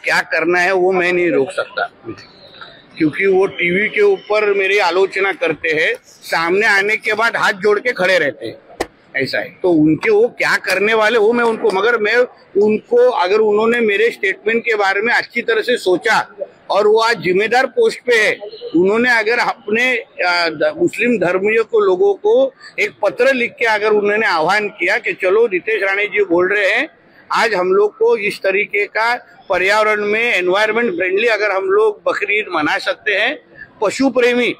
क्या करना है वो मैं नहीं रोक सकता, क्योंकि वो टीवी के ऊपर मेरी आलोचना करते हैं, सामने आने के बाद हाथ जोड़ के खड़े रहते हैं, ऐसा है। तो उनके वो क्या करने वाले वो मैं उनको, मगर मैं उनको, अगर उन्होंने मेरे स्टेटमेंट के बारे में अच्छी तरह से सोचा और वो आज जिम्मेदार पोस्ट पे है, उन्होंने अगर अपने मुस्लिम धर्मीय को लोगों को एक पत्र लिख के अगर उन्होंने आह्वान किया कि चलो रितेश राणे जी बोल रहे हैं, आज हम लोग को इस तरीके का पर्यावरण में एनवायरमेंट फ्रेंडली अगर हम लोग बकरी ईद मना सकते हैं, पशु प्रेमी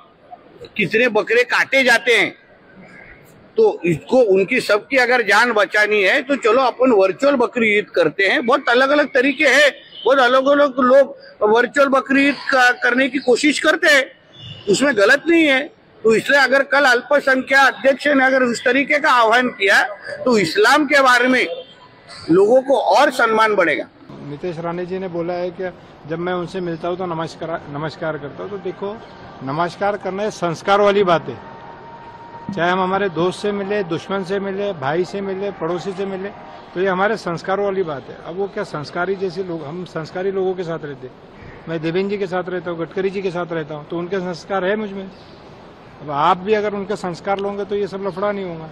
कितने बकरे काटे जाते हैं, तो इसको उनकी सबकी अगर जान बचानी है तो चलो अपन वर्चुअल बकरी ईद करते हैं। बहुत अलग अलग तरीके हैं, बहुत अलग अलग लोग वर्चुअल बकरी ईद करने की कोशिश करते हैं, उसमें गलत नहीं है। तो इसलिए अगर कल अल्पसंख्यक अध्यक्ष ने अगर उस तरीके का आह्वान किया तो इस्लाम के बारे में लोगों को और सम्मान बढ़ेगा। नितेश राणे जी ने बोला है कि जब मैं उनसे मिलता हूँ तो नमस्कार करता हूँ, तो देखो नमस्कार करना है संस्कार वाली बात है। चाहे हम हमारे दोस्त से मिले, दुश्मन से मिले, भाई से मिले, पड़ोसी से मिले, तो ये हमारे संस्कार वाली बात है। अब वो क्या संस्कारी जैसे लोग, हम संस्कारी लोगों के साथ रहते, मैं देवेंद्र जी के साथ रहता हूँ, गडकरी जी के साथ रहता हूँ, तो उनके संस्कार है मुझ में। अब आप भी अगर उनके संस्कार लोगे तो ये सब लफड़ा नहीं होगा।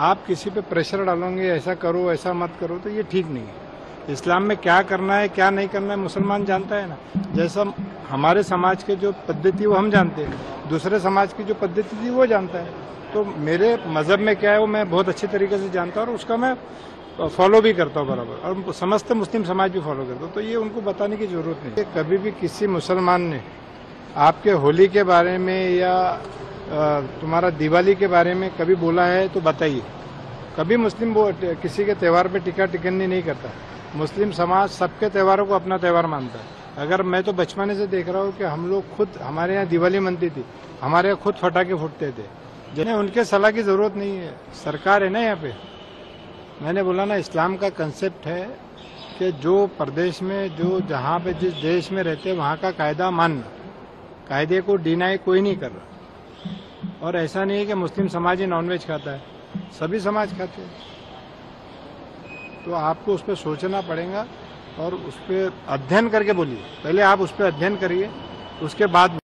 आप किसी पे प्रेशर डालोगे, ऐसा करो ऐसा मत करो, तो ये ठीक नहीं है। इस्लाम में क्या करना है क्या नहीं करना है मुसलमान जानता है ना। जैसा हमारे समाज के जो पद्धति वो हम जानते हैं, दूसरे समाज की जो पद्धति थी वो जानता है। तो मेरे मजहब में क्या है वो मैं बहुत अच्छी तरीके से जानता हूँ और उसका मैं फॉलो भी करता हूँ बराबर, और समस्त मुस्लिम समाज भी फॉलो करता हूँ। तो ये उनको बताने की जरूरत नहीं है। कभी भी किसी मुसलमान ने आपके होली के बारे में या तुम्हारा दिवाली के बारे में कभी बोला है तो बताइए। कभी मुस्लिम वो किसी के त्यौहार पे टिक्का टिकन्नी नहीं करता। मुस्लिम समाज सबके त्योहारों को अपना त्यौहार मानता है। अगर मैं तो बचपने से देख रहा हूँ कि हम लोग खुद, हमारे यहाँ दिवाली मनती थी, हमारे यहाँ खुद पटाखे फूटते थे, जिन्हें उनके सलाह की जरूरत नहीं है। सरकार है ना यहाँ पे। मैंने बोला ना, इस्लाम का कंसेप्ट है कि जो प्रदेश में, जो जहाँ पे जिस देश में रहते हैं वहाँ का कायदा मानना, कायदे को डिनाई कोई नहीं कर रहा। और ऐसा नहीं है कि मुस्लिम समाज ही नॉनवेज खाता है, सभी समाज खाते हैं। तो आपको उस पर सोचना पड़ेगा और उस पर अध्ययन करके बोलिए। पहले आप उस पर अध्ययन करिए, उसके बाद